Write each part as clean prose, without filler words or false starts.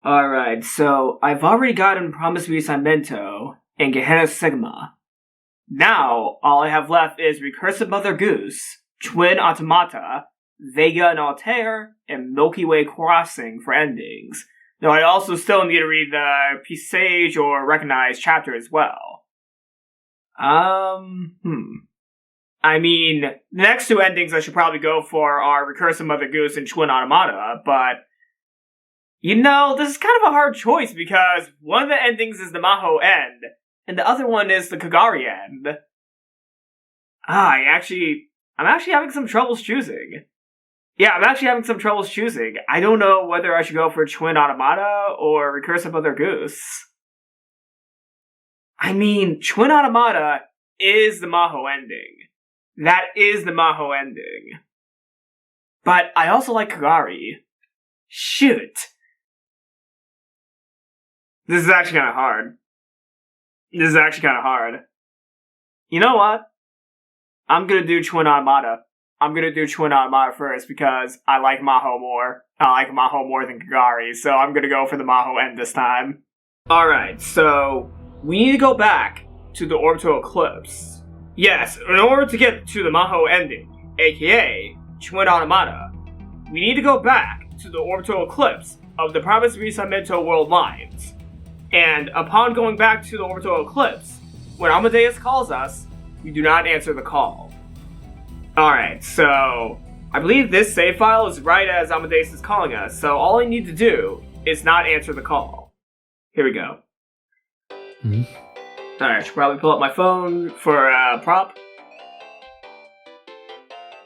Alright, so I've already gotten Promised Rinascimento and Gehenna Sigma. Now, all I have left is Recursive Mother Goose, Twin Automata, Vega and Altair, and Milky Way Crossing for endings. Though I also still need to read the Presage or Recognize chapter as well. I mean, the next two endings I should probably go for are Recursive Mother Goose and Twin Automata, but you know, this is kind of a hard choice because one of the endings is the Maho end, and the other one is the Kagari end. I'm actually having some troubles choosing. Yeah, I'm actually having some troubles choosing. I don't know whether I should go for Twin Automata or Recursive Mother Goose. I mean, Twin Automata is the Maho ending. That is the Maho ending. But I also like Kagari. Shoot. This is actually kind of hard. You know what? I'm gonna do Twin Automata. I'm gonna do Twin Automata first because I like Maho more. I like Maho more than Kagari, so I'm gonna go for the Maho end this time. Alright, so we need to go back to the orbital eclipse. Yes, in order to get to the Maho ending, aka Twin Automata, we need to go back to the orbital eclipse of the Promised Rinascimento world lines. And upon going back to the orbital eclipse, when Amadeus calls us, we do not answer the call. Alright, so I believe this save file is right as Amadeus is calling us, so all I need to do is not answer the call. Here we go. Alright, I should probably pull up my phone for a prop.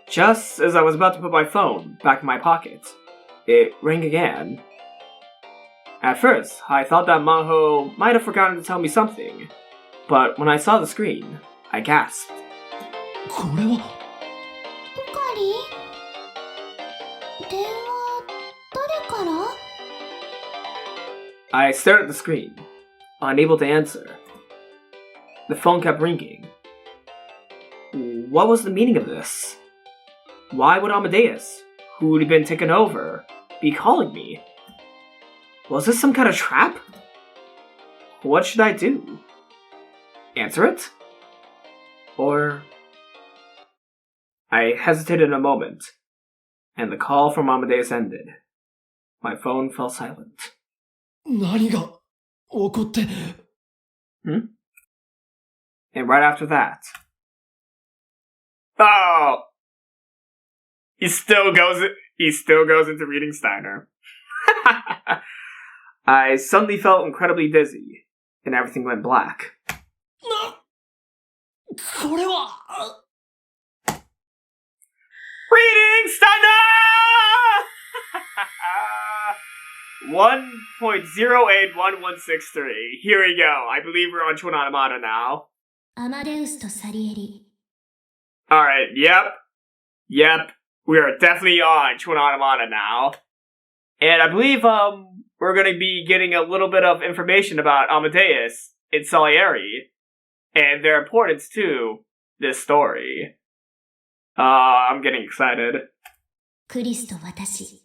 Just as I was about to put my phone back in my pocket, it rang again. At first, I thought that Maho might have forgotten to tell me something, but when I saw the screen, I gasped. これはポカリ電話誰から I stared at the screen, unable to answer. The phone kept ringing. What was the meaning of this? Why would Amadeus, who had been taken over, be calling me? Was this some kind of trap? What should I do? Answer it? Or... I hesitated a moment, and the call from Amadeus ended. My phone fell silent. 何が起こって And right after that... Oh! He still goes into reading Steiner. I suddenly felt incredibly dizzy, and everything went black. これは Reading Steiner! 1.081163. Here we go. I believe we're on Twin Automata now. アマデウスとサリエリ Alright, yep. We are definitely on Twin Automata now. And I believe, we're gonna be getting a little bit of information about Amadeus and Salieri, and their importance to this story. I'm getting excited. クリスと私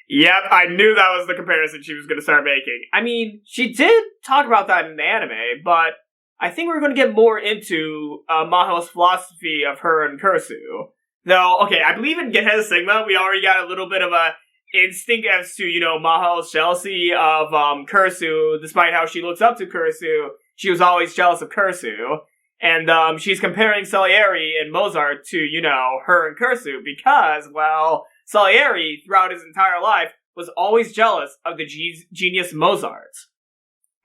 Yep, I knew that was the comparison she was gonna start making. I mean, she did talk about that in the anime, but I think we're gonna get more into Maho's philosophy of her and Kursu. Though, okay, I believe in Gehenna Sigma, we already got a little bit of a instinct as to, you know, Maho's jealousy of Kursu. Despite how she looks up to Kursu, she was always jealous of Kursu. And she's comparing Salieri and Mozart to, you know, her and Kursu because, well, Salieri, throughout his entire life, was always jealous of the genius Mozart.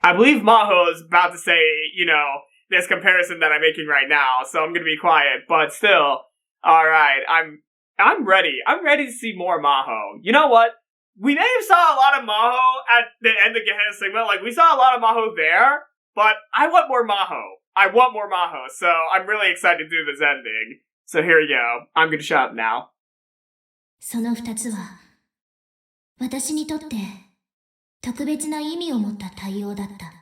I believe Maho is about to say, you know, this comparison that I'm making right now, so I'm gonna be quiet, but still, alright, I'm ready. I'm ready to see more Maho. You know what? We may have saw a lot of Maho at the end of Gehenna Sigma, like, we saw a lot of Maho there, but I want more Maho. So I'm really excited to do this ending. So here we go. I'm gonna shut up now. その二つは私にとって特別な意味を持った対応だった。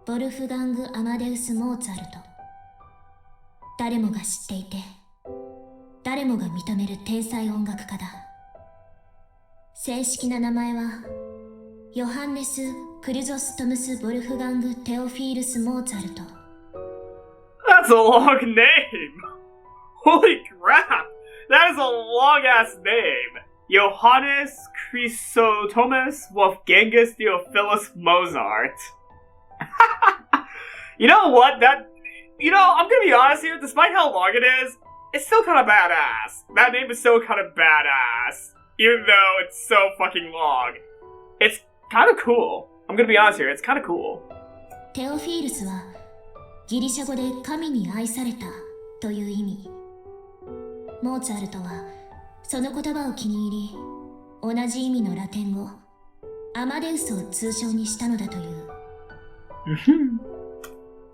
ボルフガング・アマデウス・モーツァルト。誰もが知っていて誰もが認める天才音楽家だ。正式な名前はヨハンネス・クリゾストムス・ボルフガング・テオフィールス・モーツァルト。 That's a long name! Holy crap! That is a long-ass name! Johannes Chrysotomus Wolfgangus Theophilus Mozart. You know what? I'm gonna be honest here, despite how long it is, it's still kind of badass. That name is still kind of badass. Even though it's so fucking long. It's kind of cool. I'm gonna be honest here, it's kind of cool. テオフィールスはギリシャ語で神に愛されたという意味。モーツァルトはその言葉を気に入り、同じ意味のラテン語アマデウスを通称にしたのだという。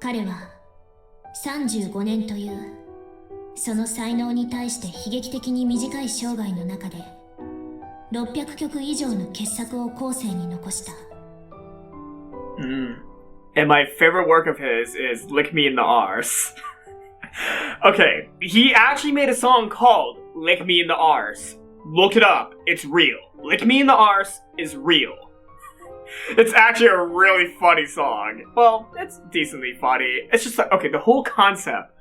彼は35年というその才能に対して悲劇的に短い生涯の中で600曲以上の傑作を後世に残した。And my favorite work of his is Lick Me in the Arse. Okay, he actually made a song called Lick Me in the Arse. Look it up, it's real. Lick Me in the Arse is real. It's actually a really funny song. Well, it's decently funny. It's just like, okay, the whole concept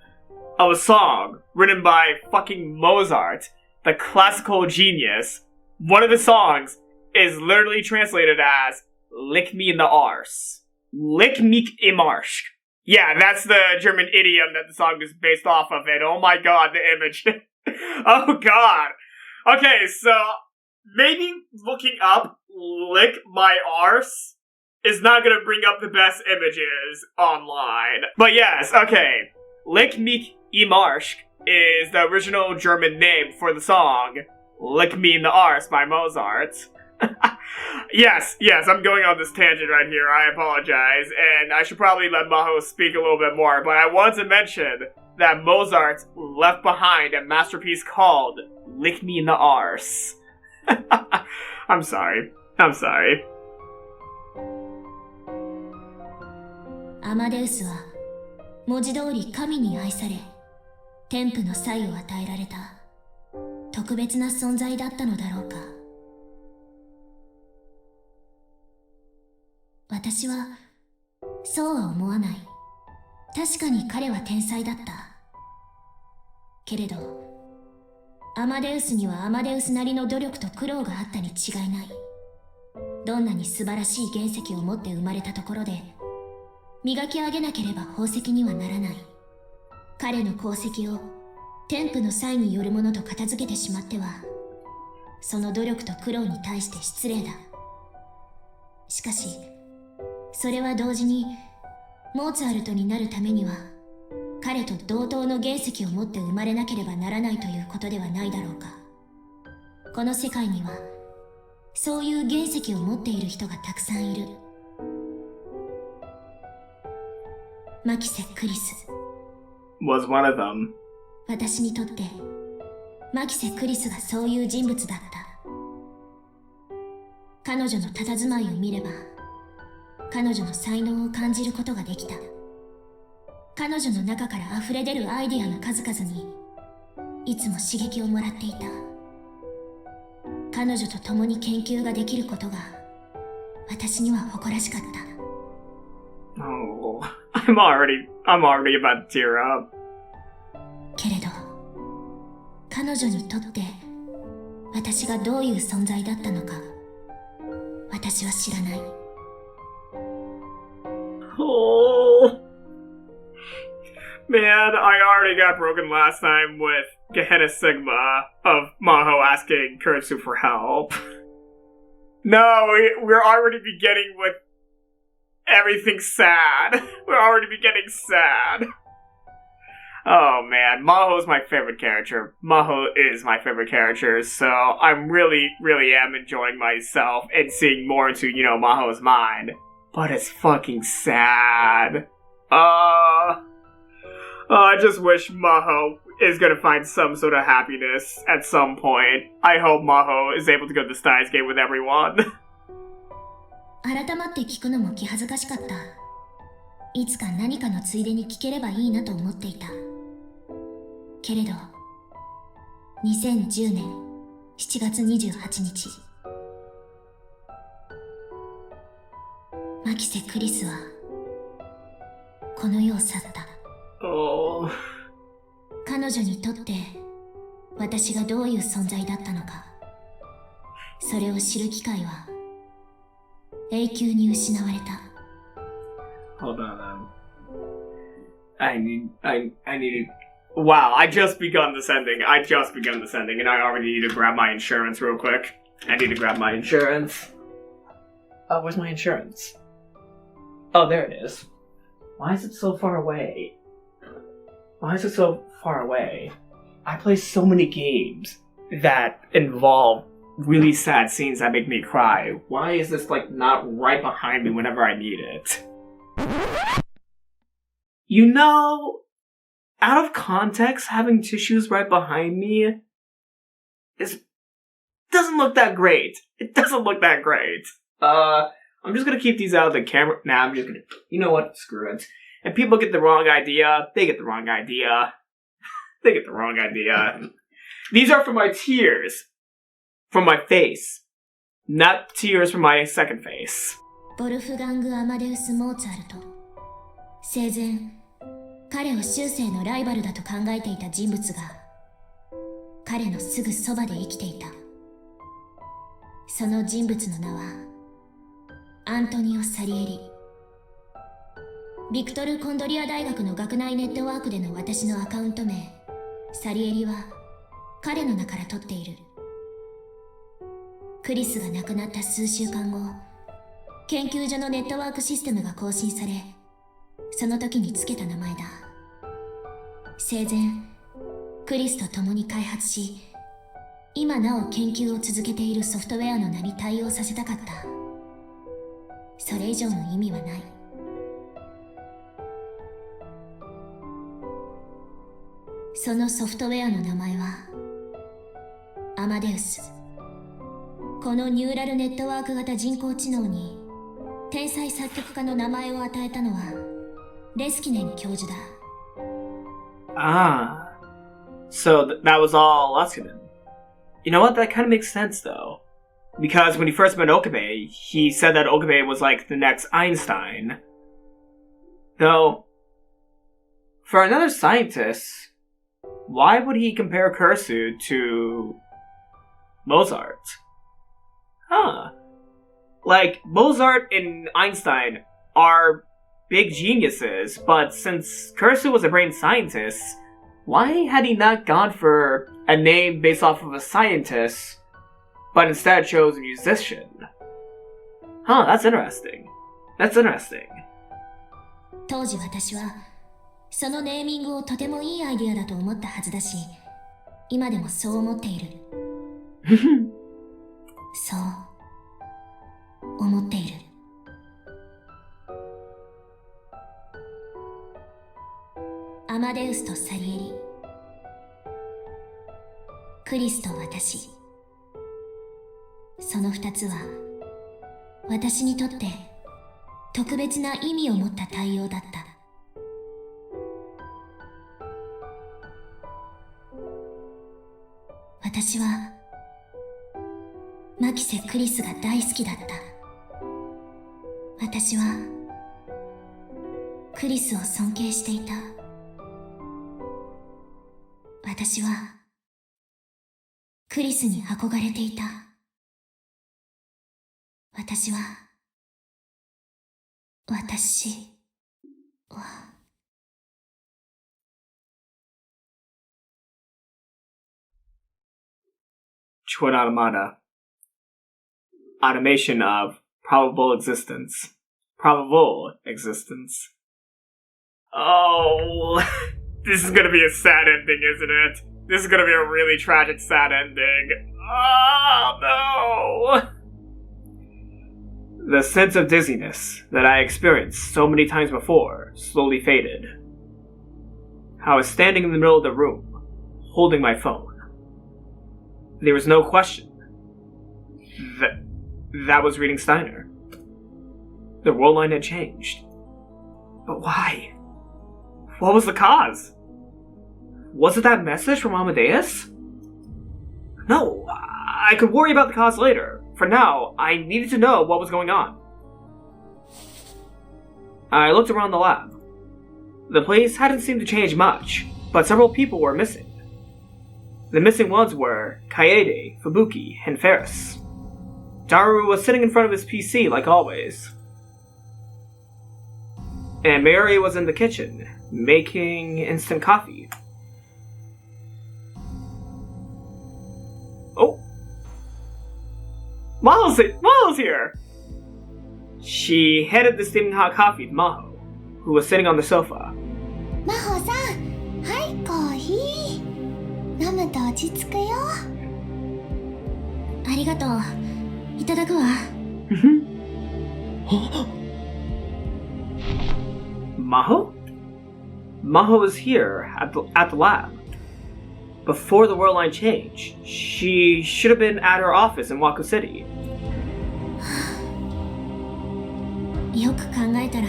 of a song written by fucking Mozart, the classical genius, one of the songs is literally translated as Lick Me in the Arse. Lick mich im Arsch. Yeah, that's the German idiom that the song is based off of it. Oh my god, the image. Oh god. Okay, so maybe looking up Lick My Arse is not gonna bring up the best images online. But yes, okay. Lick mich im Arsch is the original German name for the song Lick Me in the Arse by Mozart. Yes, I'm going on this tangent right here, I apologize, and I should probably let Maho speak a little bit more, but I want to mention that Mozart left behind a masterpiece called Lick Me in the Arse. I'm sorry. アマデウスは文字通り神に愛され、天賦の才を与えられた特別な存在だったのだろうか。私はそうは思わない。確かに彼は天才だった。けれどアマデウスにはアマデウスなりの努力と苦労があったに違いない。どんなに素晴らしい原石を持って生まれたところで磨き上げなければ宝石にはならない。彼の功績を天賦の才によるものと片付けてしまってはその努力と苦労に対して失礼だ。しかしそれは同時にモーツァルトになるためには彼と同等の原石を持って生まれなければならないということではないだろうか。この世界にはそういう原石を持っている人がたくさんいる。マキセ・クリス was one of them. 私にとってマキセ・クリスがそういう人物だった。彼女の佇まいを見れば彼女の才能を感じることができた。彼女の中から溢れ出るアイディアの数々にいつも刺激をもらっていた。彼女と共に研究ができることが私には誇らしかった。Oh, I'm already about to tear up. けれど彼女にとって私がどういう存在だったのか私は知らない。Oh. Man, I already got broken last time with Gehenna Sigma of Maho asking Kuretsu for help. No, we're already beginning with everything sad. We're already beginning sad. Oh man, Maho's my favorite character. Maho is my favorite character, so I'm really am enjoying myself and seeing more into, Maho's mind. But it's fucking sad. I just wish Maho is gonna find some sort of happiness at some point. I hope Maho is able to go to the Steins game with everyone. 改まって聞くのも気恥ずかしかった。いつか何かのついでに聞ければいいなと思っていた。けれど2010年7月28日。牧瀬クリスはこの世を去った。Oh. 彼女にとって私がどういう存在だったのか、それを知る機会は永久に失われた。 Hold on. I need to... Wow, I just begun this ending, and I already need to grab my insurance real quick. I need to grab my insurance. Oh, where's my insurance? Oh, there it is. Why is it so far away? I play so many games that involve really sad scenes that make me cry. Why is this, like, not right behind me whenever I need it? You know, out of context, having tissues right behind me doesn't look that great. It doesn't look that great. I'm just gonna keep these out of the camera. Nah, I'm just gonna... You know what? Screw it. If people get the wrong idea, they get the wrong idea. They get the wrong idea. These are for my tears. From my face. Not tears from my second face. ボルフガング・アマデウス・モーツァルト。生前、彼を終生のライバルだと考えていた人物が、彼のすぐそばで生きていた。その人物の名は、アントニオ・サリエリ。ビクトル・コンドリア大学の学内ネットワークでの私のアカウント名、サリエリは彼の名から取っている。クリスが亡くなった数週間後、研究所のネットワークシステムが更新され、その時につけた名前だ。生前、クリスと共に開発し、今なお研究を続けているソフトウェアの名に対応させたかった。それ以上の意味はない。そのソフトウェアの名前はアマデウス。このニューラルネットワーク型人工知能に天才作曲家の名前を与えたのはレスキネン教授だ。Ah, so that was all Leskinen. You know what? That kind of makes sense, though. Because when he first met Okabe, he said that Okabe was like the next Einstein. Though, for another scientist, why would he compare Kursu to Mozart? Huh. Like, Mozart and Einstein are big geniuses, but since Kursu was a brain scientist, why had he not gone for a name based off of a scientist, but instead chose a musician? Huh, that's interesting. That's interesting. 当時私はそのネーミングをとてもいいアイディアだと思ったはずだし、今でもそう思っている。そう思っている。アマデウスとサリエリ、クリスと私、その二つは私にとって特別な意味を持った対応だった。私は牧瀬クリスが大好きだった。私はクリスを尊敬していた。私はクリスに憧れていた。私はChord Automata. Automation of probable existence. Probable existence. Oh, this is gonna be a sad ending, isn't it? This is gonna be a really tragic, sad ending. Oh, no! The sense of dizziness that I experienced so many times before slowly faded. I was standing in the middle of the room, holding my phone. There was no question. That was reading Steiner. The roll line had changed. But why? What was the cause? Was it that message from Amadeus? No, I could worry about the cause later. For now, I needed to know what was going on. I looked around the lab. The place hadn't seemed to change much, but several people were missing. The missing ones were Kaede, Fubuki, and Faris. Daru was sitting in front of his PC like always. And Mary was in the kitchen, making instant coffee. Oh! Maho's here! She handed the steaming hot coffee to Maho, who was sitting on the sofa. マホさん、はいコーヒー。飲むと落ち着くよ。ありがとう。いただくわ。Maho? Maho was here at the lab. Before the world line changed, she should have been at her office in Waku City. よく考えたら、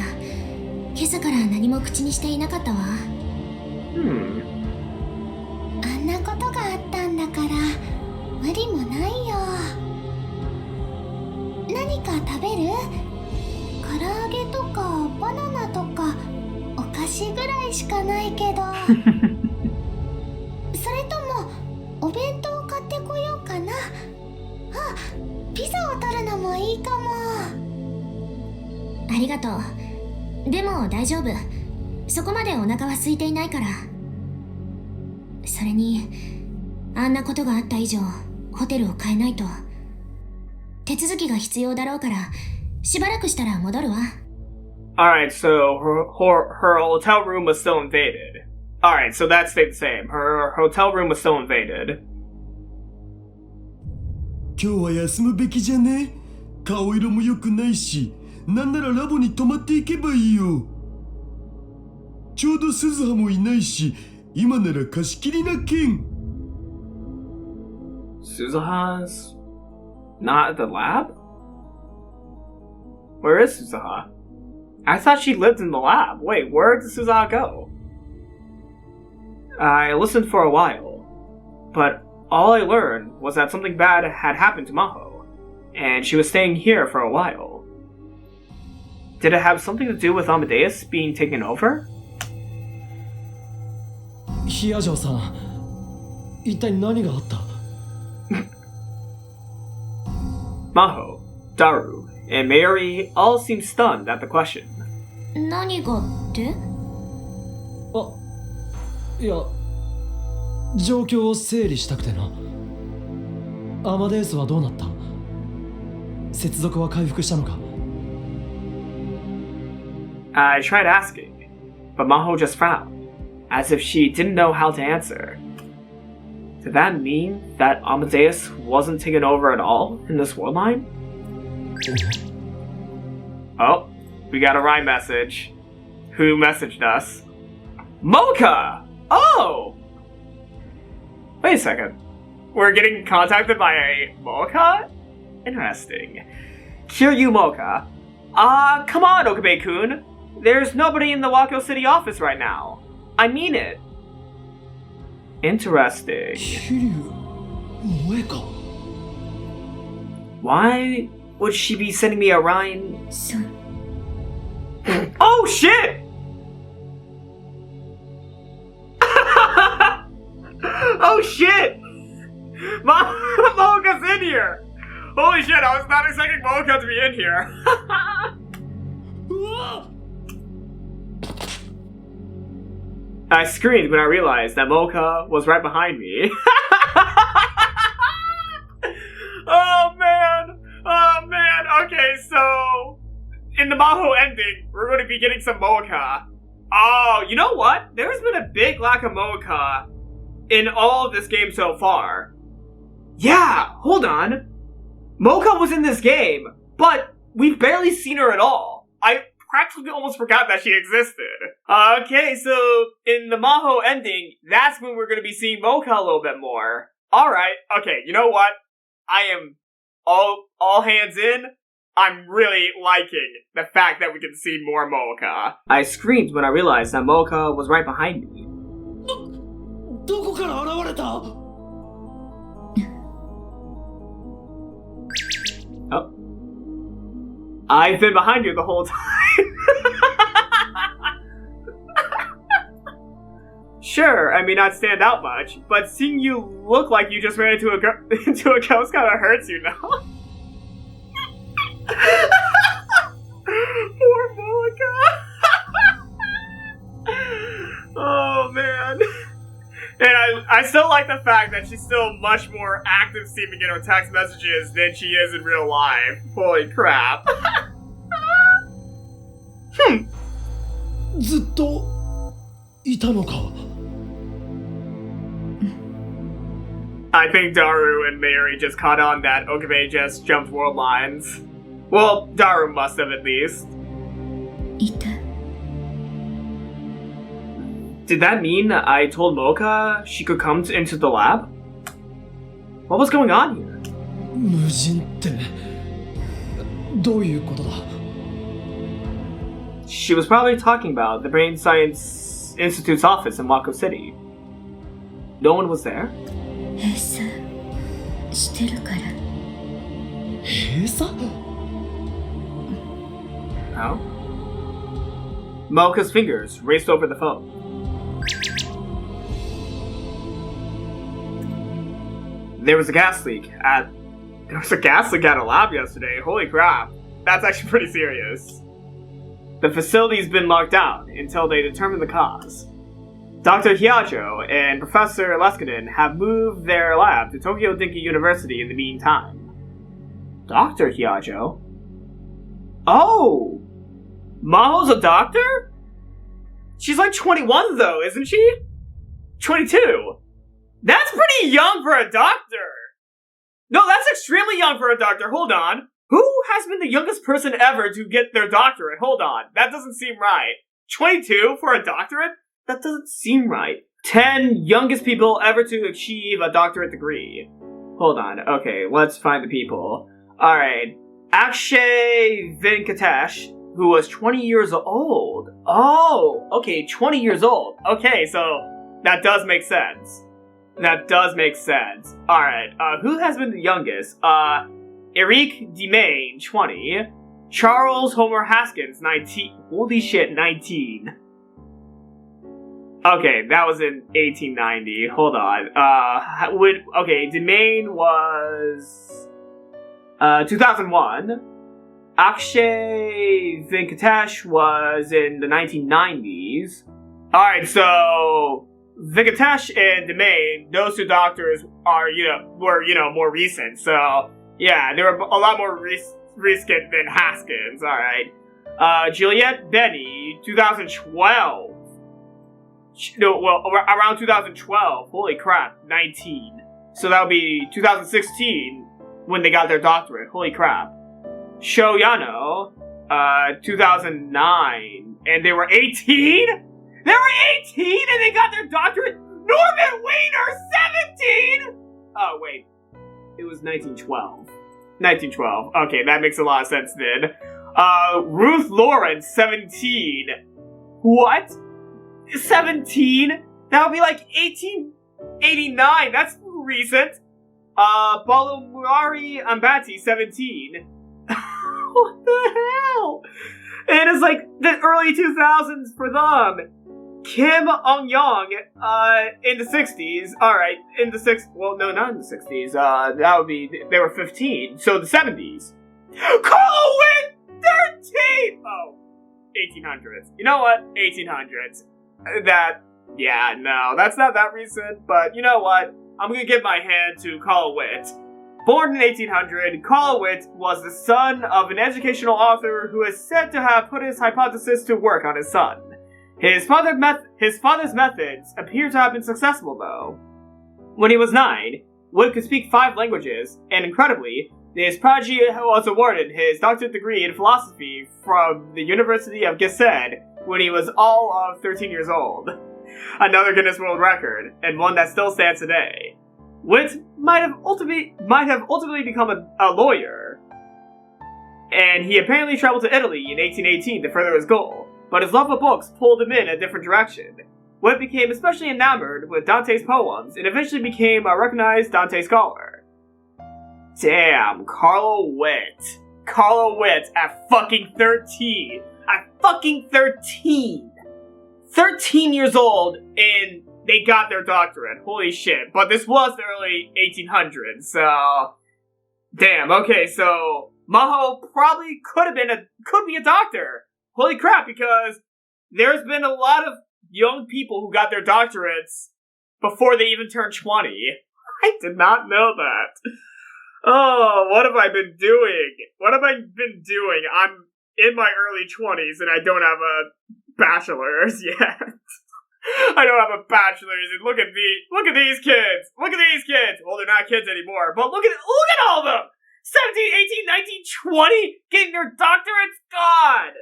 今朝から何も口にしていなかったわ。あんなことがあったんだから、無理もないよ。何か食べる？唐揚げとかバナナとかお菓子ぐらいしかないけど。それともお弁当買ってこようかな。あ、ピザを取るのもいいかも。ありがとう。でも大丈夫。そこまでお腹は空いていないから。それに、あんなことがあった以上、ホテルを変えないと。手続きが必要だろうから、しばらくしたら戻るわ。Alright, so her hotel room was still invaded. Alright, so that stayed the same. Her hotel room was still invaded. 今日は休むべきじゃね？顔色も良くないし、なんならラボに泊まっていけばいいよ。ちょうど鈴葉もいないし、今なら貸し切りなけん。Suzuha's not at the lab? Where is Suzuha? I thought she lived in the lab. Wait, where did Suzuha go? I listened for a while, but all I learned was that something bad had happened to Maho, and she was staying here for a while. Did it have something to do with Amadeus being taken over? ヒアジョさん、一体何があった？ Maho, Daru, and Mary all seemed stunned at the question. 何がって？あ、いや、状況を整理したくてな。アマデウスはどうなった？接続は回復したのか？ I tried asking, but Maho just frowned, as if she didn't know how to answer. Did that mean that Amadeus wasn't taken over at all in this world line? Oh, we got a Rhyme message. Who messaged us? Mocha! Oh! Wait a second. We're getting contacted by a Mocha? Interesting. Kiryu Mocha. Come on, Okabe-kun. There's nobody in the Wakyo City office right now. I mean it. Interesting. 桐生萌か。 Why would she be sending me a Rhyme? そう。 Oh shit! Oh shit! Mocha's in here! Holy shit, I was not expecting Mocha to be in here. I screamed when I realized that Mocha was right behind me. Oh man! Oh man! Okay, so in the Maho ending, we're going to be getting some Mocha. Oh, you know what? There's been a big lack of Mocha in all of this game so far. Yeah, hold on. Mocha was in this game, but we've barely seen her at all. I practically almost forgot that she existed. Okay, so in the Maho ending, that's when we're going to be seeing Mocha a little bit more. Alright, okay, you know what? I am all hands in. I'm really liking the fact that we can see more Mocha. I screamed when I realized that Mocha was right behind me. どこから現れた？ I've been behind you the whole time. Sure, I may not stand out much, but seeing you look like you just ran into a ghost kind of hurts, you know? Poor Mocha. Oh, man. And I still like the fact that she's still much more active seeming in her text messages than she is in real life. Holy crap. ずっといたのか。 I think Daru and Mary just caught on that Okabe just jumped world lines. Well, Daru must have at least. いた。 Did that mean I told Mocha she could come into the lab? What was going on here? 無人ってどういうことだ。 She was probably talking about the Brain Science Institute's office in Wako City. No one was there? 閉鎖してるから。閉鎖？ No. Mocha's fingers raced over the phone. There was a gas leak at a lab yesterday. Holy crap. That's actually pretty serious. The facility's been locked down until they determine the cause. Dr. Hyajo and Professor Leskinen have moved their lab to Tokyo Dinky University in the meantime. Dr. Hyajo? Oh! Maho's a doctor? She's like 21 though, isn't she? 22. That's pretty young for a doctor! No, that's extremely young for a doctor. Hold on. Who has been the youngest person ever to get their doctorate? Hold on. That doesn't seem right. 22 for a doctorate? That doesn't seem right. 10 youngest people ever to achieve a doctorate degree. Hold on. Okay, let's find the people. Alright. Akshay Venkatesh, who was 20 years old. Oh, okay, 20 years old. Okay, so that does make sense. That does make sense. Alright, who has been the youngest? Eric Demain, 20. Charles Homer Haskins, 19. Holy shit, 19. Okay, that was in 1890. Hold on. Demain was 2001. Akshay Venkatesh was in the 1990s. Alright, so Venkatesh and Demain, those two doctors are, were more recent. So, yeah, they were a lot more recent than Haskins. Alright. Juliette Benny, 2012. No, well, around 2012. Holy crap, 19. So that would be 2016 when they got their doctorate. Holy crap. Sho Yano, 2009. And they were 18? They were 18 and they got their doctorate? Norman Weiner, 17? Oh, wait. It was 1912. 1912. Okay, that makes a lot of sense then. Ruth Lawrence, 17. What? 17? That would be like 1889. That's recent. Balumari Ambati, 17. What the hell? And it's like the early 2000s for them. Kim Ong-yong, in the 60s. Alright, in the 60s. Well, no, not in the 60s. That would be, they were 15. So the 70s. Carl Wynn, 13! Oh, 1800s. You know what? 1800s. That's not that recent, but you know what? I'm gonna give my hand to Carl Witt. Born in 1800, Carl Witt was the son of an educational author who is said to have put his hypothesis to work on his son. His father's methods appear to have been successful, though. When he was 9, Witt could speak 5 languages, and incredibly, his prodigy was awarded his doctorate degree in philosophy from the University of Gizeh when he was all of 13 years old. Another Guinness World Record, and one that still stands today. Witt might have ultimately become a lawyer, and he apparently traveled to Italy in 1818 to further his goal, but his love of books pulled him in a different direction. Witt became especially enamored with Dante's poems, and eventually became a recognized Dante scholar. Damn, Carl Witt. Carla Witt at fucking 13. At fucking 13. 13 years old, and they got their doctorate. Holy shit. But this was the early 1800s, so... Damn, okay, so... Maho probably could be a doctor. Holy crap, because there's been a lot of young people who got their doctorates before they even turned 20. I did not know that. Oh, what have I been doing? I'm in my early 20s and I don't have a bachelor's yet. I don't have a bachelor's, and look at these kids. Well, they're not kids anymore, but look at all of them. 17, 18, 19, 20 getting their doctorates. God.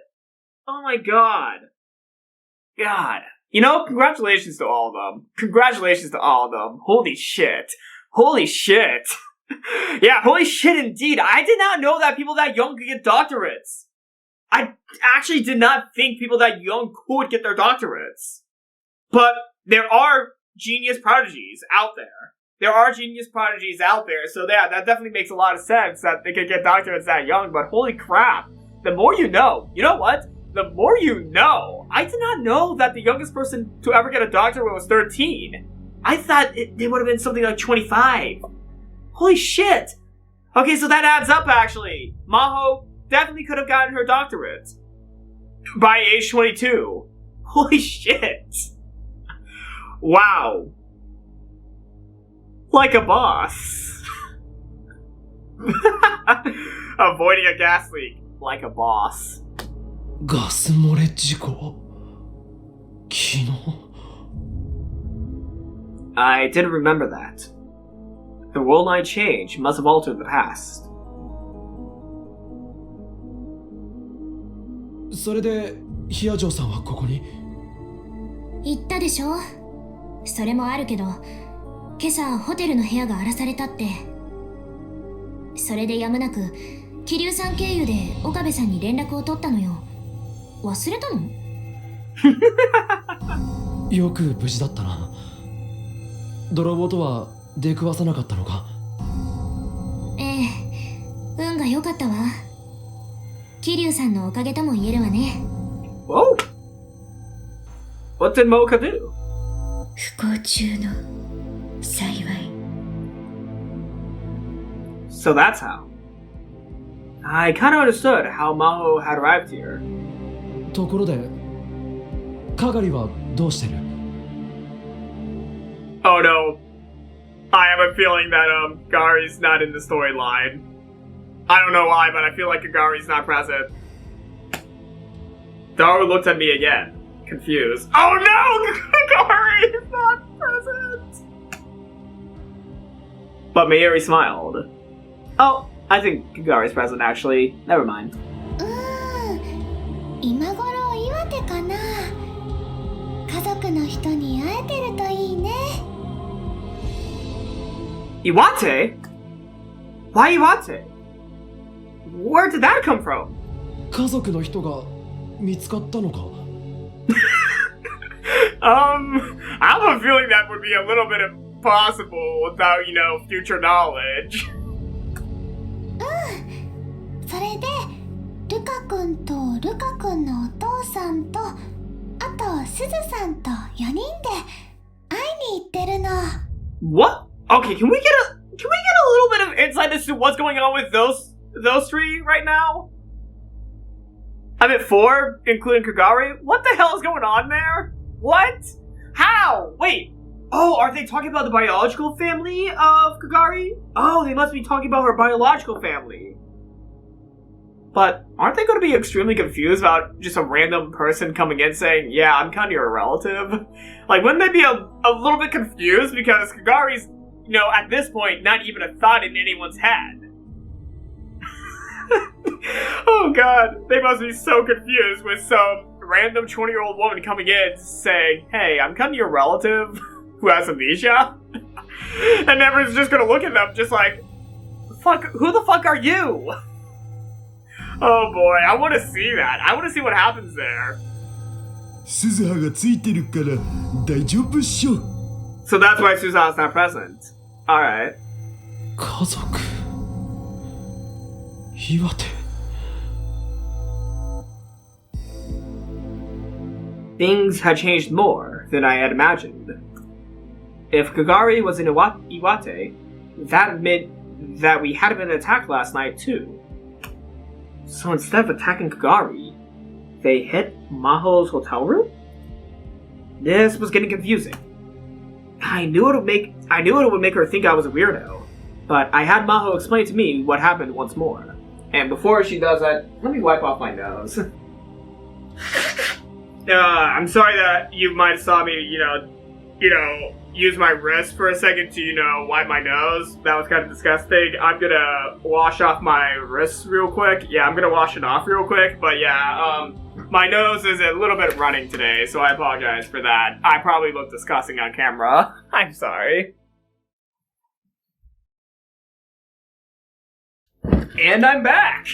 Oh my god. God. You know, congratulations to all of them. Holy shit. Yeah, holy shit indeed. I did not know that people that young could get doctorates. I actually did not think people that young could get their doctorates. But there are genius prodigies out there. So yeah, that definitely makes a lot of sense that they could get doctorates that young, but holy crap. The more you know. You know what? The more you know. I did not know that the youngest person to ever get a doctorate was 13. I thought it would have been something like 25. Holy shit. Okay, so that adds up, actually. Maho definitely could have gotten her doctorate by age 22. Holy shit. Wow. Like a boss. Avoiding a gas leak. Like a boss. ガス漏れ事故昨日 I didn't remember that. The worldwide change must have altered the past. それでヒヤジョーさんはここに言ったでしょ。それもあるけど、今朝ホテルの部屋が荒らされたって。それでやむなく桐生さん経由で岡部さんに連絡を取ったのよ。忘れたの？よく無事だったな。泥棒とは出くわさなかったのか？ええ、運が良かったわ。桐生さんのおかげとも言えるわね。Whoa! What did Mocha do? 不幸中の幸い。So that's how. I kind of understood how Maho had arrived here. ところで、かがりはどうしてる？ Oh no. I have a feeling that Gari's not in the storyline. I don't know why, but I feel like Gari's not present. Daru looked at me again, confused. Oh no! Gari's not present! But Mayuri smiled. Oh, I think Gari's present actually. Never mind. 今頃岩手かな。家族の人に会えてるといいね。Iwate? Why Iwate? Where did that come from? 家族の人が見つかったのか？ I have a feeling that would be a little bit impossible without, future knowledge. それでルカ君とルカ君のお父さんとあとすずさんと4人で会いに行ってるの。 What? Okay, can we get a little bit of insight as to what's going on with those three right now? I'm at 4, including Kagari. What the hell is going on there? What? How? Wait. Oh, are they talking about the biological family of Kagari? Oh, they must be talking about her biological family. But aren't they going to be extremely confused about just a random person coming in saying, yeah, I'm kind of your relative? Like, wouldn't they be a little bit confused because Kagari's, at this point, not even a thought in anyone's head? Oh god, they must be so confused with some random 20-year-old woman coming in saying, hey, I'm kind of your relative who has amnesia? And everyone's just gonna look at them just like, fuck, who the fuck are you? Oh boy, I want to see that. I want to see what happens there. 鈴葉がついてるから大丈夫っしょ。 So that's why Suza's not present. Alright. 家族岩手 things had changed more than I had imagined. If Kagari was in Iwate, that meant that we had been attacked last night too. So instead of attacking Kagari, they hit Maho's hotel room? This was getting confusing. I knew it would make her think I was a weirdo, but I had Maho explain to me what happened once more. And before she does that, let me wipe off my nose. I'm sorry that you might have saw me, use my wrist for a second to, wipe my nose. That was kind of disgusting. I'm gonna wash off my wrist real quick. Yeah, I'm gonna wash it off real quick, but yeah, my nose is a little bit running today, so I apologize for that. I probably look disgusting on camera. I'm sorry. And I'm back!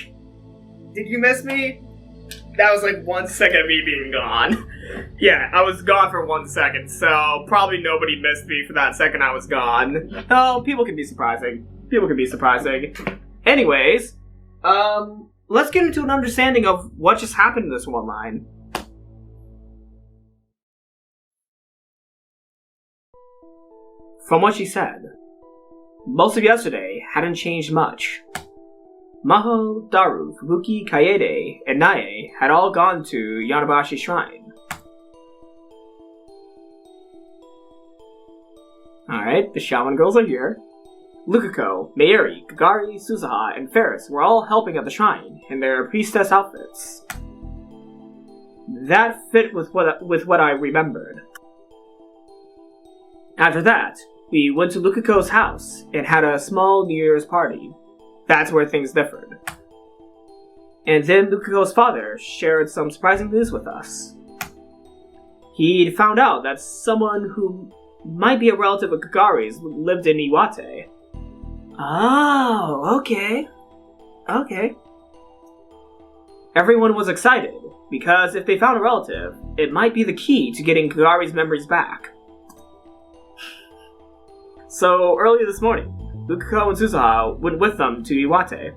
Did you miss me? That was like 1 second of me being gone. Yeah, I was gone for 1 second, so probably nobody missed me for that second I was gone. Oh, people can be surprising. Anyways, let's get into an understanding of what just happened in this one line. From what she said, most of yesterday hadn't changed much. Maho, Daru, Fubuki, Kaede, and Nae had all gone to Yanabashi Shrine. Alright, the shaman girls are here. Lukiko, Mayuri, Kagari, Suzuha, and Faris were all helping at the shrine in their priestess outfits. That fit with what I remembered. After that, we went to Lukiko's house and had a small New Year's party. That's where things differed. And then Lukiko's father shared some surprising news with us. He'd found out that someone who might be a relative of Kagari's lived in Iwate. Oh, okay. Everyone was excited, because if they found a relative, it might be the key to getting Kagari's memories back. So, early this morning, Lukiko and Suzuha went with them to Iwate.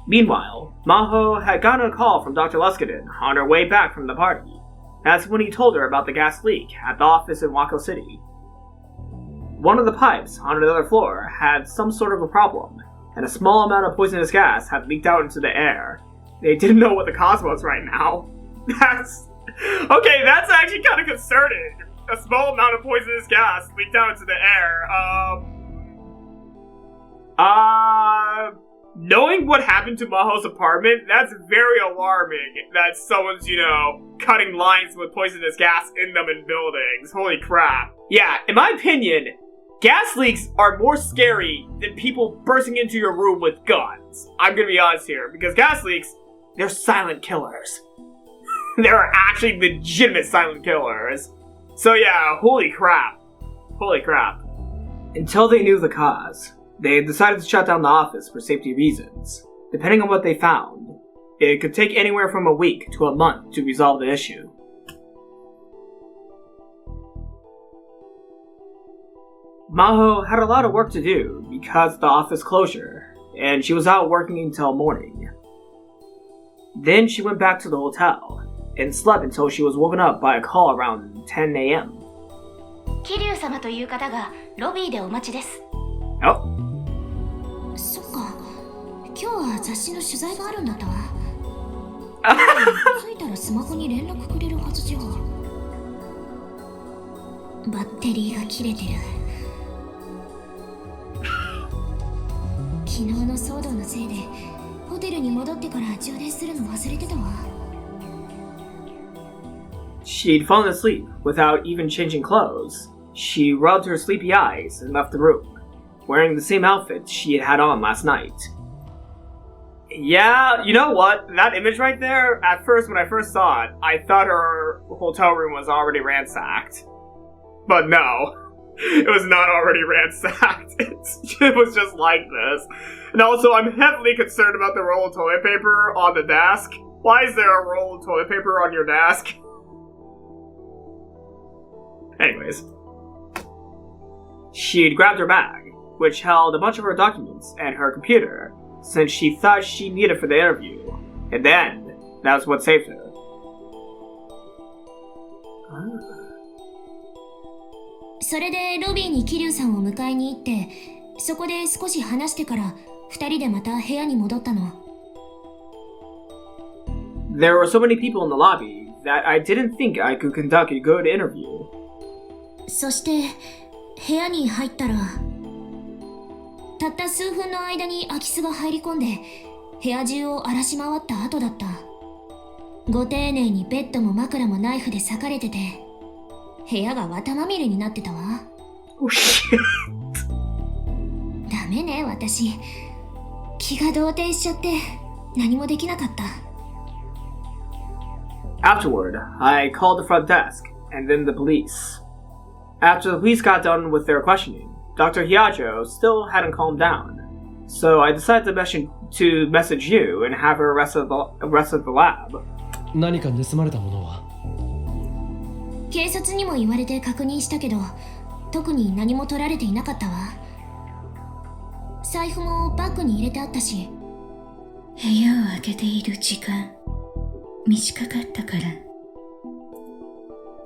Meanwhile, Maho had gotten a call from Dr. Luskadin on her way back from the party. That's when he told her about the gas leak at the office in Wako City. One of the pipes on another floor had some sort of a problem, and a small amount of poisonous gas had leaked out into the air. They didn't know what the cause was right now. That's actually kind of concerning. A small amount of poisonous gas leaked out into the air. Knowing what happened to Maho's apartment, that's very alarming that someone's, cutting lines with poisonous gas in them in buildings. Holy crap. Yeah, in my opinion, gas leaks are more scary than people bursting into your room with guns. I'm gonna be honest here, because gas leaks, they're silent killers. They're actually legitimate silent killers. So yeah, holy crap. Until they knew the cause, they decided to shut down the office for safety reasons. Depending on what they found, it could take anywhere from a week to a month to resolve the issue. Maho had a lot of work to do because of the office closure, and she was out working until morning. Then she went back to the hotel and slept until she was woken up by a call around 10 a.m. 桐生様という方がロビーでお待ちです。Oh. そっか、今日は雑誌の取材があるんだったわ。着いたらスマホに連絡くれるはずじゃ。バッテリーが切れてる。昨日の騒動のせいでホテルに戻ってから充電するの忘れてたわ。She'd fallen asleep without even changing clothes. She rubbed her sleepy eyes and left the room, wearing the same outfit she had on last night. Yeah, you know what? That image right there, at first, when I first saw it, I thought her hotel room was already ransacked. But no, it was not already ransacked. It was just like this. And also, I'm heavily concerned about the roll of toilet paper on the desk. Why is there a roll of toilet paper on your desk? Anyways. She'd grabbed her bag, which held a bunch of her documents and her computer, since she thought she needed it for the interview, In the end, that's what saved her. Ah. それでロビーに桐生さんを迎えに行って、そこで少し話してから2人でまた部屋に戻ったの。There were so many people in the lobby that I didn't think I could conduct a good interview. そして部屋に入ったら、たった数分の間に空き巣が入り込んで部屋中を荒らし回った後だった。ご丁寧にベッドも枕もナイフで裂かれてて、部屋が綿まみれになってたわ。Oh shit. ダメね、私。気が動転しちゃって何もできなかった。Afterward, I called the front desk, and then the police. After the police got done with their questioning, Dr. Hiajo still hadn't calmed down, so I decided to message you and have her arrested at the lab. 何か盗まれたものは？警察にも言われて確認したけど、特に何も取られていなかったわ。財布もバッグに入れてあったし。部屋を開けている時間短かったから。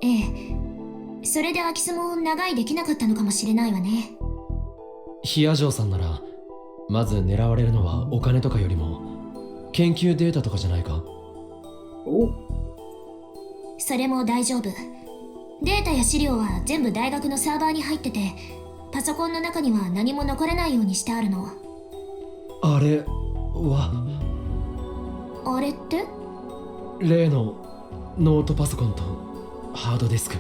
ええ、それで空き巣も長居できなかったのかもしれないわね。ヒアジョーさんならまず狙われるのはお金とかよりも研究データとかじゃないか？お、それも大丈夫。データや資料は全部大学のサーバーに入ってて、パソコンの中には何も残らないようにしてあるの。あれは？あれって？例のノートパソコンとハードディスク。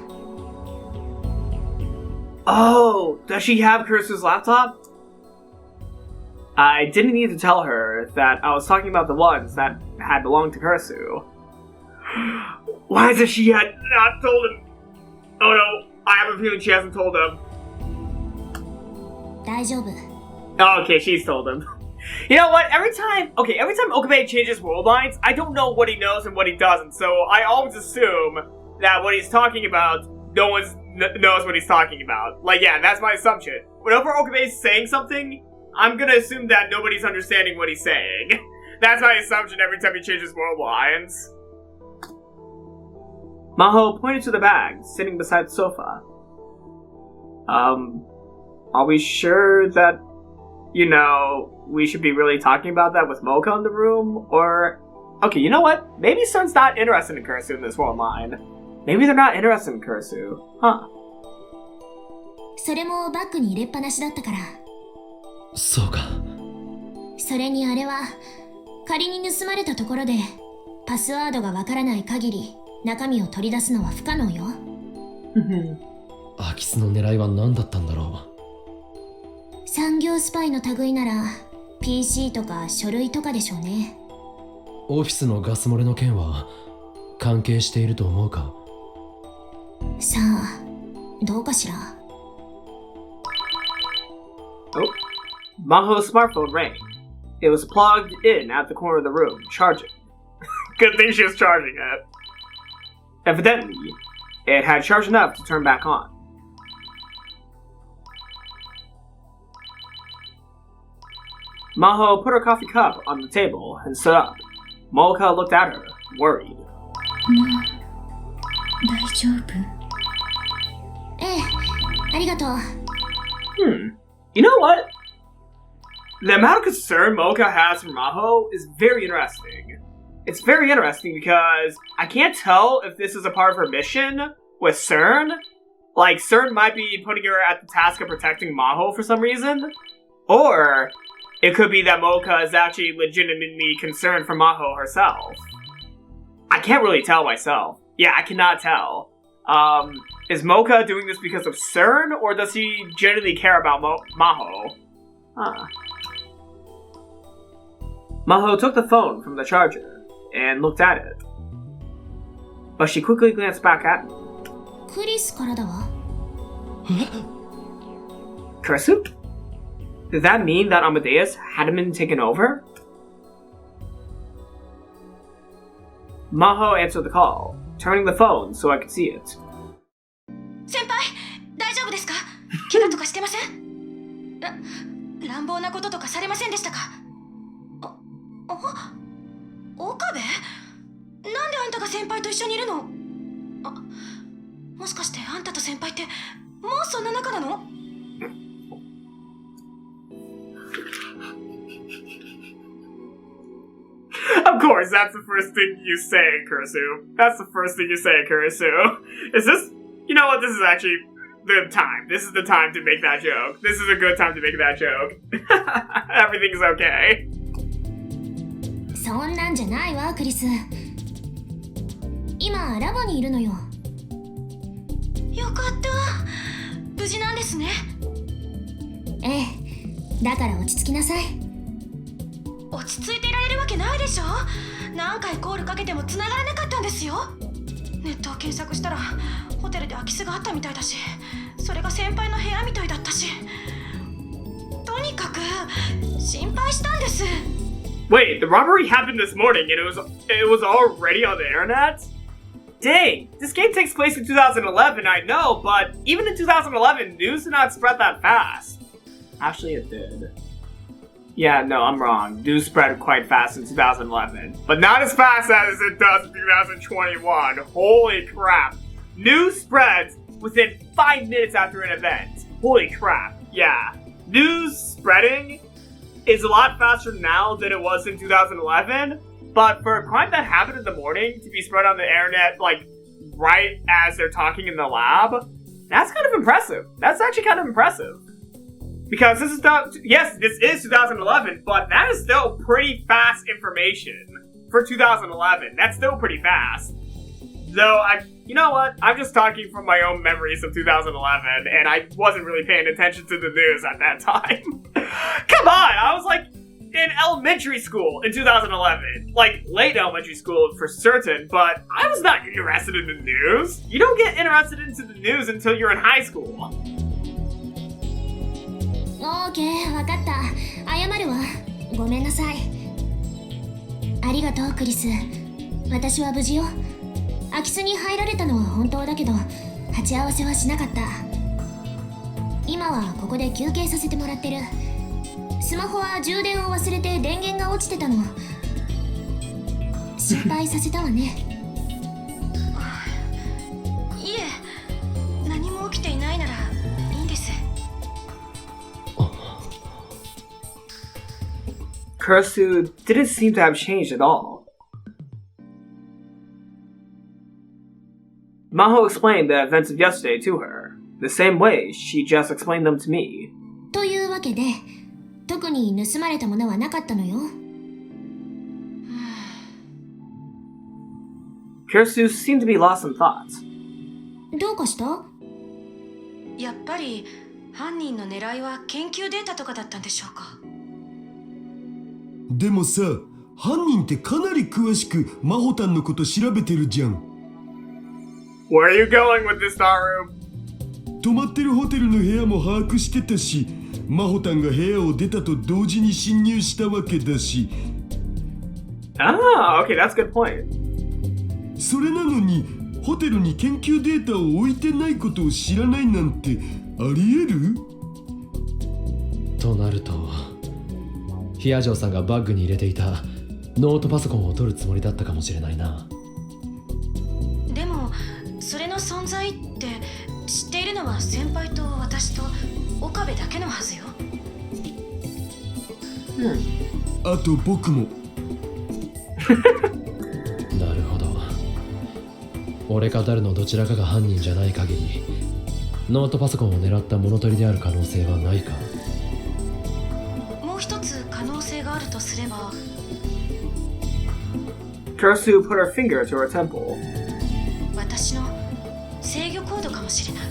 Oh, does she have Kursu's laptop? I didn't need to tell her that I was talking about the ones that had belonged to Kursu. Why has she not told him? Oh no, I have a feeling she hasn't told him. 大丈夫。 Oh, okay, she's told him. You know what? Every time Okabe changes world lines, I don't know what he knows and what he doesn't, so I always assume that what he's talking about, no one knows what he's talking about. Like, yeah, that's my assumption. Whenever Okabe's saying something, I'm gonna assume that nobody's understanding what he's saying. That's my assumption every time he changes world lines. Maho pointed to the bag, sitting beside the sofa. Are we sure that, you know, we should be really talking about that with Mocha in the room? Or, okay, you know what? Maybe Sun's not interested in Kursu in this world line. Maybe they're not interested in Kursu. Huh. それもバッグに入れっぱなしだったから。そうか。それにあれは、仮に盗まれたところで、パスワードがわからない限り、中身を取り出すのは不可能よ。空き巣の狙いは何だったんだろう。産業スパイの類なら PC とか書類とかでしょうね。オフィスのガス漏れの件は関係していると思うか？さあ、どうかしら。Oh, Maho's smartphone rang. It was plugged in at the corner of the room, charging. Good thing she was charging it. Evidently, it had charged enough to turn back on. Maho put her coffee cup on the table and stood up. Mocha looked at her, worried. もう大丈夫？ええ、ありがとう。You know what? The amount of concern Mocha has for Maho is very interesting. It's very interesting because I can't tell if this is a part of her mission with CERN. Like, CERN might be putting her at the task of protecting Maho for some reason. Or it could be that Mocha is actually legitimately concerned for Maho herself. I can't really tell myself. Yeah, I cannot tell. Is Mocha doing this because of CERN, or does he genuinely care about Maho? Huh. Maho took the phone from the charger and looked at it. But she quickly glanced back at me. クリスからだわ。Kursu? Did that mean that Amadeus hadn't been taken over? Maho answered the call, turning the phone so I could see it. 先輩、大丈夫ですか？怪我とかしてません？乱暴なこととかされませんでしたか？岡部？が先輩と一緒にいるの？あ、もしかしてあんたと先輩ってもうそんな仲なの？Of course, that's the first thing you say, Kurisu. That's the first thing you say, Kurisu. Is this... You know what? This is actually the time. This is the time to make that joke. This is a good time to make that joke. Everything's okay. そんなんじゃないわ、クリス。今、ラボにいるのよ。よかった。無事なんですね。ええ、だから落ち着きなさい。落ち着いていられるわけないでしょ。何回コールかけても繋がらなかったんですよ。ネットを検索したらホテルで空き巣があったみたいだし、それが先輩の部屋みたいだったし、とにかく心配したんです。 Wait, the robbery happened this morning and it was already on the internet? Dang, this game takes place in 2011, I know, but even in 2011, news did not spread that fast. Actually, it did. Yeah, no, I'm wrong. News spread quite fast in 2011, but not as fast as it does in 2021. Holy crap. News spreads within 5 minutes after an event. Holy crap. Yeah. News spreading is a lot faster now than it was in 2011, but for a crime that happened in the morning to be spread on the internet, like, right as they're talking in the lab, that's kind of impressive. That's actually kind of impressive. Because this is yes, this is 2011, but that is still pretty fast information for 2011. That's still pretty fast. Though you know what? I'm just talking from my own memories of 2011, and I wasn't really paying attention to the news at that time. Come on, I was like in elementary school in 2011, like late elementary school for certain, but I was not interested in the news. You don't get interested into the news until you're in high school. オーケー、わかった。謝るわ。ごめんなさい。ありがとう、クリス。私は無事よ。空き巣に入られたのは本当だけど、鉢合わせはしなかった。今はここで休憩させてもらってる。スマホは充電を忘れて電源が落ちてたの。心配させたわね。いえ、何も起きていないならいいんです。Kurisu didn't seem to have changed at all. Maho explained the events of yesterday to her, the same way she just explained them to me. というわけで、特に盗まれたものはなかったのよ。Kurisu seemed to be lost in thought. どうかした？やっぱり犯人の狙いは研究データとかだったんでしょうか。でもさ、犯人ってかなり詳しくマホタンのこと調べてるじゃん。Where are you going with this, Naru? 泊まってるホテルの部屋も把握してたし、マホタンが部屋を出たと同時に侵入したわけだし。Ah, okay, that's a good point. それなのに、ホテルに研究データを置いてないことを知らないなんてあり得る？となると、ヒアジョーさんがバッグに入れていたノートパソコンを取るつもりだったかもしれないな。でもそれの存在って知っているのは先輩と私と岡部だけのはずよ。あと僕も。なるほど。俺かダルのどちらかが犯人じゃない限り、ノートパソコンを狙った物取りである可能性はないか。もう一つ可能性があるとすれば、 Kurisu put her finger to her temple. 私の制御コードかもしれない。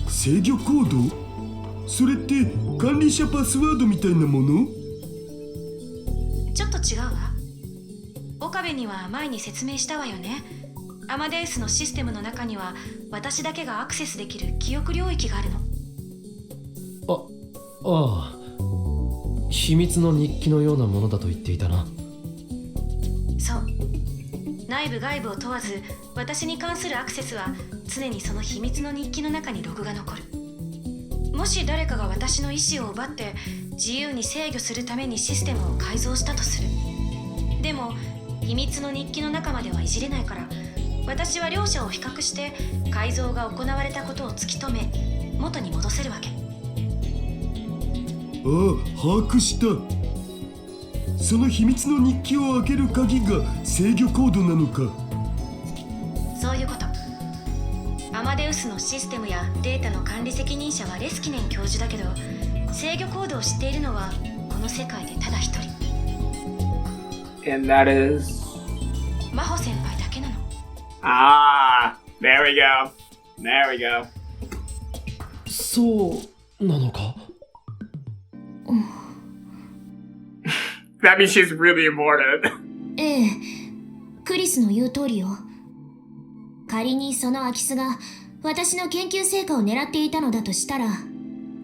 制御コード？それって管理者パスワードみたいなもの？ちょっと違うわ。岡部には前に説明したわよね。アマデウスのシステムの中には私だけがアクセスできる記憶領域があるの。ああ、秘密の日記のようなものだと言っていたな。そう。内部外部を問わず、私に関するアクセスは常にその秘密の日記の中にログが残る。もし誰かが私の意思を奪って自由に制御するためにシステムを改造したとする。でも秘密の日記の中まではいじれないから、私は両者を比較して改造が行われたことを突き止め元に戻せるわけ。ああ、把握した。その秘密の日記を開ける鍵が制御コードなのか。そういうこと。アマデウスのシステムやデータの管理責任者はレスキネン教授だけど、制御コードを知っているのはこの世界でただ一人。And that is... マホ先輩だけなの。Ah, there we go. There we go. そうなのか？ That means she's really important. ええ、クリスの言う通りよ。仮にその空き巣が私の研究成果を狙っていたのだとしたら、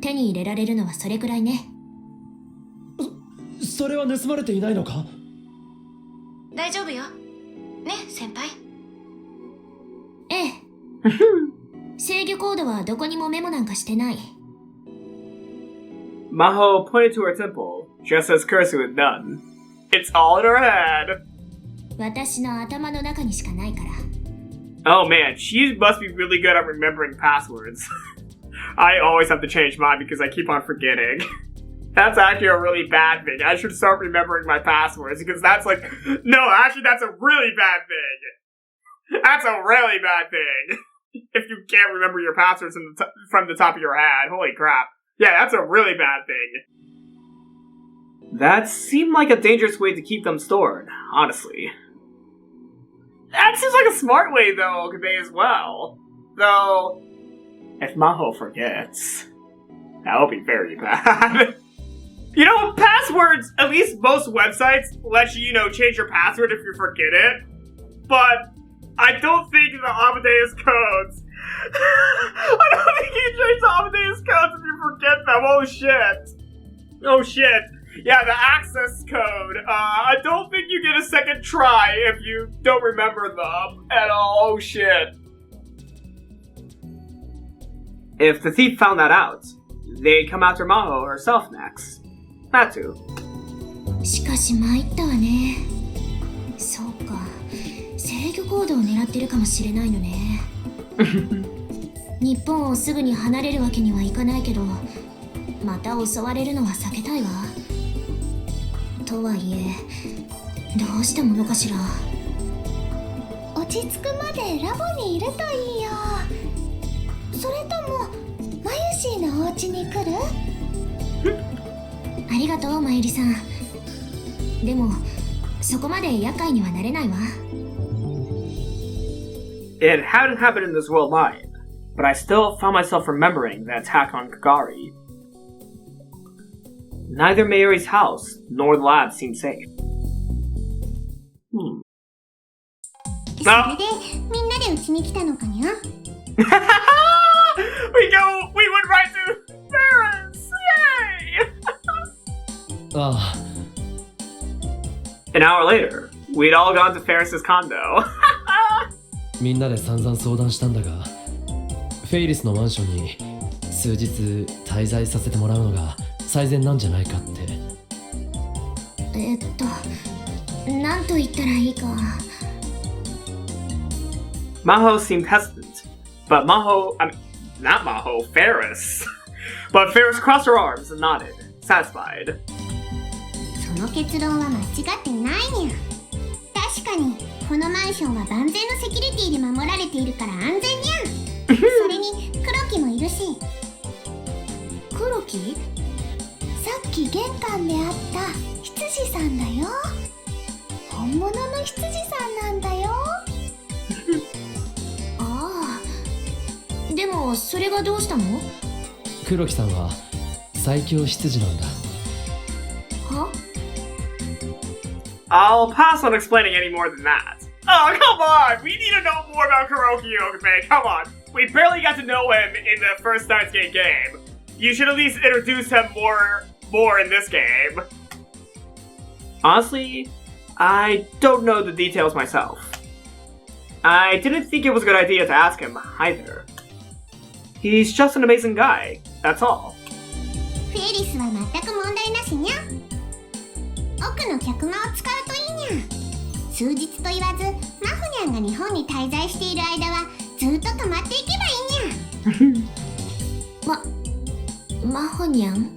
手に入れられるのはそれくらいね。それは盗まれていないのか？大丈夫よ。ね、先輩。ええ。制御コードはどこにもメモなんかしてない。Maho pointed to her temple, just as Kursu had done. It's all in her head. 私の頭の中にしかないから。Oh man, she must be really good at remembering passwords. I always have to change mine because I keep on forgetting. That's actually a really bad thing. I should start remembering my passwords because that's like... No, actually that's a really bad thing. That's a really bad thing. If you can't remember your passwords from the top of your head. Holy crap. Yeah, that's a really bad thing. That seemed like a dangerous way to keep them stored, honestly. That seems like a smart way, though, as well. Though, if Maho forgets, that will be very bad. You know, passwords, at least most websites let you, change your password if you forget it. But I don't think the Amadeus codes. I don't think you change the Amadeus codes if you forget them. Oh shit. Oh shit. Yeah, the access code. I don't think you get a second try if you don't remember them at all. Oh shit. If the thief found that out, they'd come after Maho herself next. That too. しかし参ったわね。そうか。制御コードを狙ってるかもしれないのね。日本をすぐに離れるわけにはいかないけど、また襲われるのは避けたいわ。とはいえ、どうしたものかしら。落ち着くまでラボにいるといいよ。それともマユシーのお家に来る？ありがとう、マユリさん。でもそこまで厄介にはなれないわ。It hadn't happened in this world line, but I still found myself remembering the attack on Kagari. Neither Mayuri's house nor the lab seemed safe. それでみんなでうちに来たのかにゃ？ We went right to Faris! Yay! ああ、 An hour later, we'd all gone to Faris's condo. みんなで散々相談したんだが、フェイリスのマンションに数日滞在させてもらうのが最善なんじゃないかって。なんと言ったらいいか。Maho seemed hesitant, but not Maho, Faris. But Faris crossed her arms and nodded, satisfied. その結論は間違ってないにゃ。確かにこのマンションは万全のセキュリティで守られているから安全にゃ。それに黒木もいるし。黒木？さっき玄関で会った羊さんだよ。本物の羊さんなんだよ。ああ。でもそれがどうしたの？黒木さんは最強羊なんだ。は？I'll pass on explaining any more than that. Oh, come on! We need to know more about Kuroki Okabe. Come on. We barely got to know him in the first Steins Gate game. You should at least introduce him more in this game. Honestly, I don't know the details myself. I didn't think it was a good idea to ask him either. He's just an amazing guy, that's all. フェイリスは全く問題なしにゃ。奥の客間を使うといいにゃ。数日と言わず、マホニャンが日本に滞在している間はずっと泊まっていけばいいにゃ。マホニャン？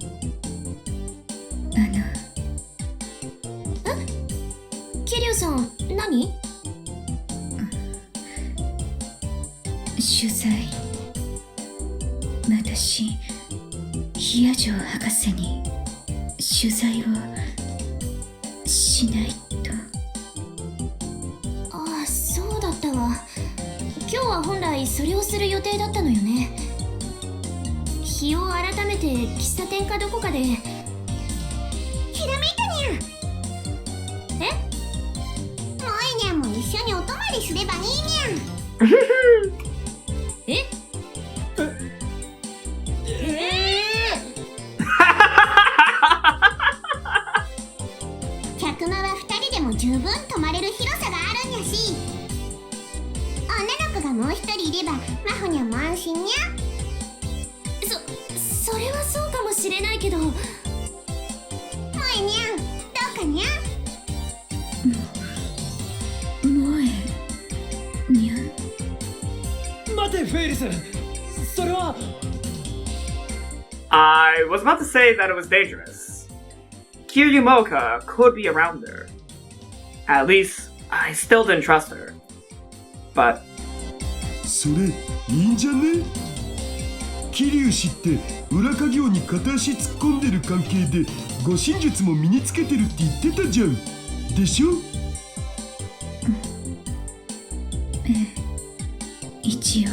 キリュウさん、何？取材、私ヒアジョ博士に取材をしないと。ああ、そうだったわ。今日は本来それをする予定だったのよね。日を改めて喫茶店かどこかで。ひらめいたにゃ。え？萌えにゃんも一緒にお泊まりすればいいにゃ。え？客間は2人でも十分泊まれる広さがあるんやし、女の子がもう1人いればマホニャンも安心にゃ。それはそうかもしれないけど。萌えにゃん、どうかにゃ。萌えにゃん。待てフェイリス、それは。 I was about to say that it was dangerous. Kiryumoka could be around there. At least, I still didn't trust her. But それいいんじゃね。桐生氏って裏稼業に片足突っ込んでる関係で護身術も身につけてるって言ってたじゃん。でしょ？一応。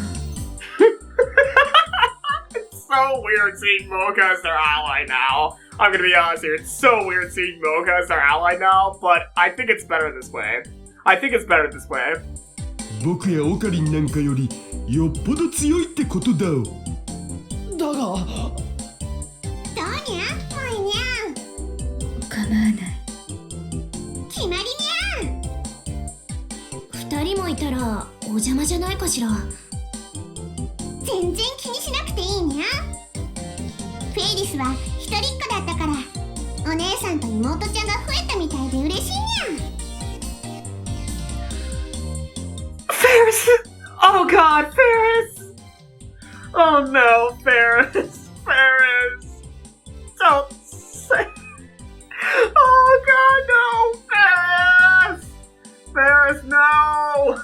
it's so weird seeing Mocha as their ally now. I'm gonna be honest here, it's so weird seeing Mocha as their ally now, but I think it's better this way. I think it's better this way. 僕やオカリンなんかよりよっぽど強いってことだ。だが。どうにゃ、萌えにゃん。構わない。決まりにゃ。2人もいたらお邪魔じゃないかしら。全然気にしなくていいにゃ。フェイリスは一人っ子だったからお姉さんと妹ちゃんが増えたみたいで嬉しいにゃ。Faris! Oh god, Faris! Oh no, Faris! Faris! Don't say... Oh god, no! Faris! Faris, no!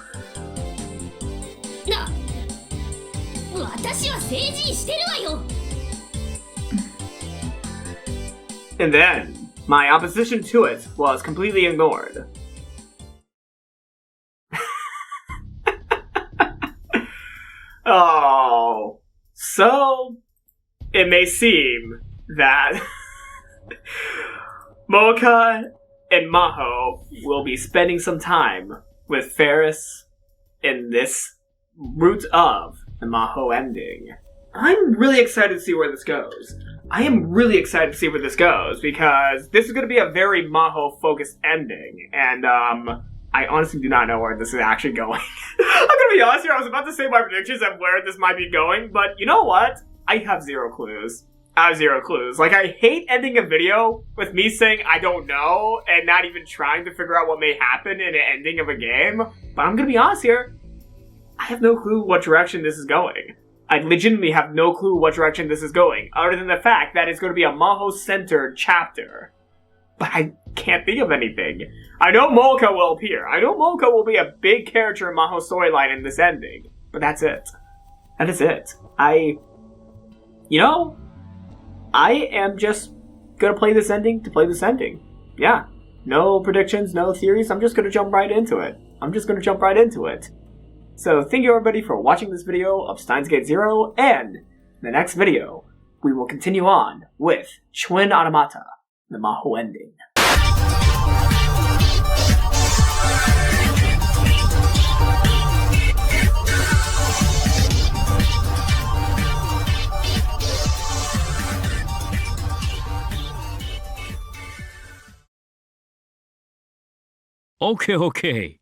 私は成人してるわよ。 And then, my opposition to it was completely ignored. Oh, so it may seem that Mocha and Maho will be spending some time with Faris in this route of the Maho ending. I'm really excited to see where this goes. I am really excited to see where this goes because this is going to be a very Maho-focused ending, and I honestly do not know where this is actually going. I'm going to be honest here, I was about to say my predictions of where this might be going, but you know what? I have zero clues. I have zero clues. Like, I hate ending a video with me saying I don't know and not even trying to figure out what may happen in an ending of a game, but I'm going to be honest here. I have no clue what direction this is going. I legitimately have no clue what direction this is going, other than the fact that it's going to be a Maho-centered chapter. But I can't think of anything. I know Mocha will appear. I know Mocha will be a big character in Maho's storyline in this ending. But that's it. That is it. You know, I am just gonna play this ending to play this ending. Yeah. No predictions, no theories. I'm just gonna jump right into it. So thank you everybody for watching this video of Steins Gate Zero, and in the next video, we will continue on with Twin Automata, the Maho ending. Okay.